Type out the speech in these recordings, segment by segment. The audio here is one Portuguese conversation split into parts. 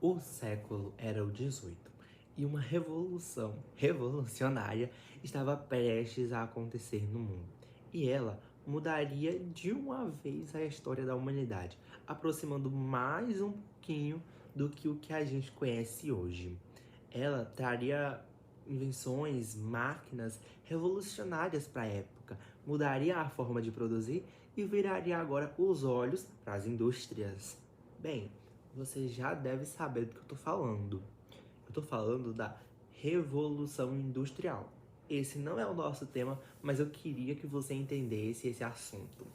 O século era o XVIII e uma revolução revolucionária estava prestes a acontecer no mundo. E ela mudaria de uma vez a história da humanidade, aproximando mais um pouquinho do que o que a gente conhece hoje. Ela traria invenções, máquinas revolucionárias para a época, mudaria a forma de produzir e viraria agora os olhos para as indústrias. Bem, você já deve saber do que eu tô falando. Eu tô falando da Revolução Industrial. Esse não é o nosso tema, mas eu queria que você entendesse esse assunto.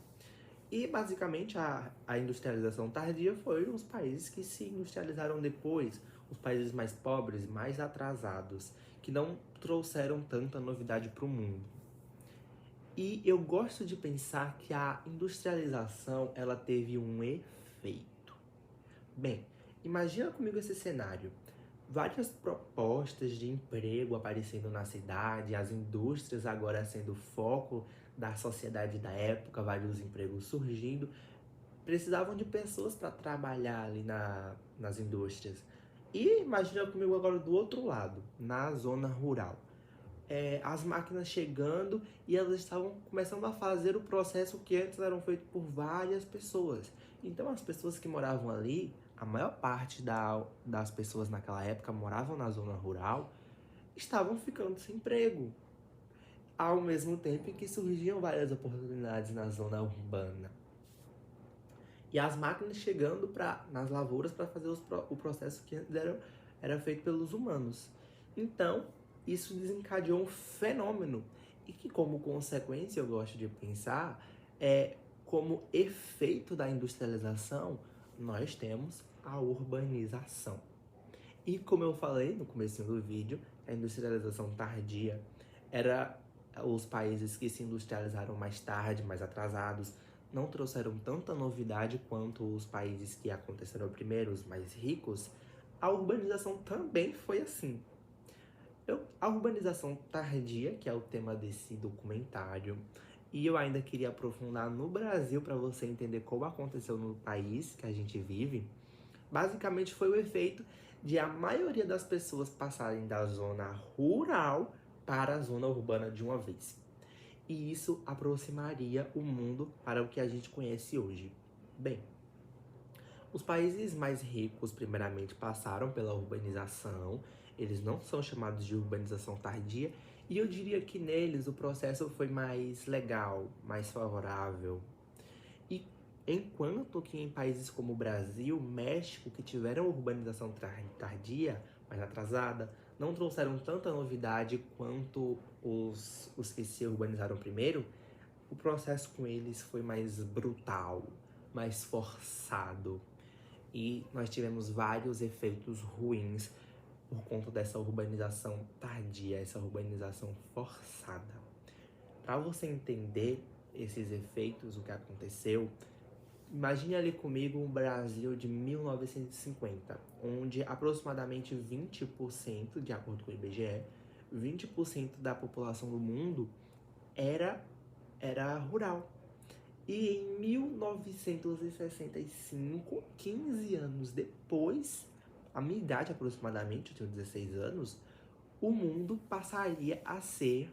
E basicamente a industrialização tardia foi os países que se industrializaram depois, os países mais pobres, mais atrasados, que não trouxeram tanta novidade para o mundo. E eu gosto de pensar que a industrialização ela teve um efeito. Bem, imagina comigo esse cenário. Várias propostas de emprego aparecendo na cidade, as indústrias agora sendo foco da sociedade da época, vários empregos surgindo. Precisavam de pessoas para trabalhar ali nas indústrias. E imagina comigo agora do outro lado, na zona rural. As máquinas chegando e elas estavam começando a fazer o processo que antes eram feito por várias pessoas. Então as pessoas que moravam ali, a maior parte das pessoas naquela época moravam na zona rural, estavam ficando sem emprego. Ao mesmo tempo em que surgiam várias oportunidades na zona urbana. E as máquinas chegando nas lavouras para fazer o processo que antes era feito pelos humanos. Então, isso desencadeou um fenômeno. E que, como consequência, eu gosto de pensar, como efeito da industrialização, nós temos a urbanização. E como eu falei no começo do vídeo, a industrialização tardia era os países que se industrializaram mais tarde, mais atrasados, não trouxeram tanta novidade quanto os países que aconteceram primeiro, os mais ricos. A urbanização também foi assim. A urbanização tardia, que é o tema desse documentário, e eu ainda queria aprofundar no Brasil para você entender como aconteceu no país que a gente vive. Basicamente foi o efeito de a maioria das pessoas passarem da zona rural para a zona urbana de uma vez. E isso aproximaria o mundo para o que a gente conhece hoje. Bem, os países mais ricos, primeiramente, passaram pela urbanização. Eles não são chamados de urbanização tardia. E eu diria que neles o processo foi mais legal, mais favorável. E enquanto que em países como o Brasil, México, que tiveram urbanização tardia, mais atrasada, não trouxeram tanta novidade quanto os que se urbanizaram primeiro, o processo com eles foi mais brutal, mais forçado. E nós tivemos vários efeitos ruins por conta dessa urbanização tardia, essa urbanização forçada. Para você entender esses efeitos, o que aconteceu, imagine ali comigo um Brasil de 1950, onde aproximadamente 20%, de acordo com o IBGE, 20% da população do mundo era rural. E em 1965, 15 anos depois, a minha idade aproximadamente, eu tenho 16 anos, o mundo passaria a ser,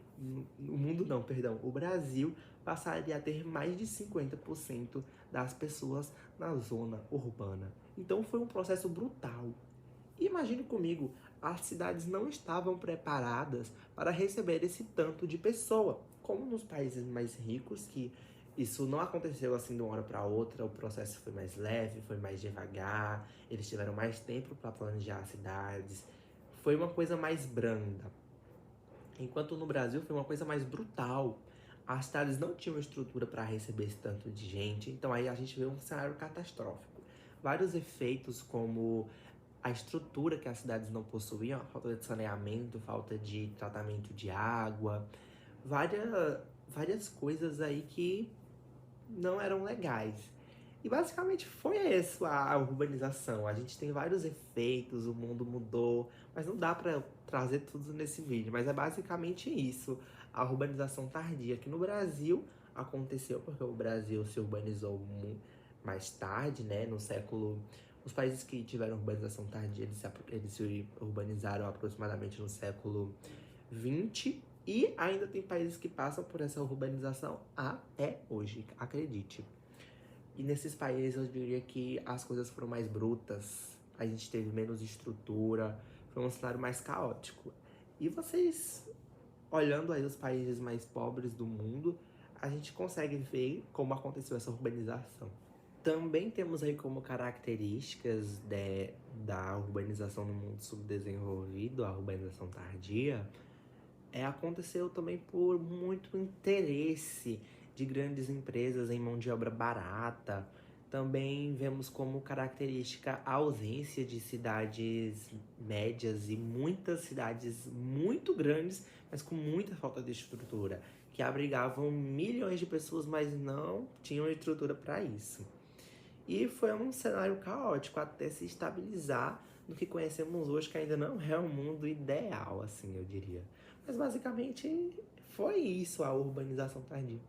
o mundo não, perdão, o Brasil passaria a ter mais de 50% das pessoas na zona urbana. Então foi um processo brutal. Imagine comigo, as cidades não estavam preparadas para receber esse tanto de pessoa, como nos países mais ricos, que isso não aconteceu assim de uma hora para outra, o processo foi mais leve, foi mais devagar, eles tiveram mais tempo para planejar as cidades, foi uma coisa mais branda. Enquanto no Brasil foi uma coisa mais brutal. As cidades não tinham estrutura para receber esse tanto de gente, então aí a gente vê um cenário catastrófico. Vários efeitos como a estrutura que as cidades não possuíam, a falta de saneamento, falta de tratamento de água, várias coisas aí que não eram legais. E basicamente foi isso a urbanização. A gente tem vários efeitos, o mundo mudou, mas não dá pra trazer tudo nesse vídeo. Mas é basicamente isso, a urbanização tardia. Aqui no Brasil aconteceu porque o Brasil se urbanizou mais tarde, né, no século Os países que tiveram urbanização tardia, eles se urbanizaram aproximadamente no século XX, e ainda tem países que passam por essa urbanização até hoje, acredite. E nesses países eu diria que as coisas foram mais brutas, a gente teve menos estrutura, foi um cenário mais caótico. E vocês, olhando aí os países mais pobres do mundo, a gente consegue ver como aconteceu essa urbanização. Também temos aí como características da urbanização no mundo subdesenvolvido, a urbanização tardia, aconteceu também por muito interesse de grandes empresas em mão de obra barata. Também vemos como característica a ausência de cidades médias e muitas cidades muito grandes, mas com muita falta de estrutura, que abrigavam milhões de pessoas, mas não tinham estrutura para isso. E foi um cenário caótico até se estabilizar no que conhecemos hoje, que ainda não é um mundo ideal, assim, eu diria. Mas basicamente foi isso a urbanização tardia.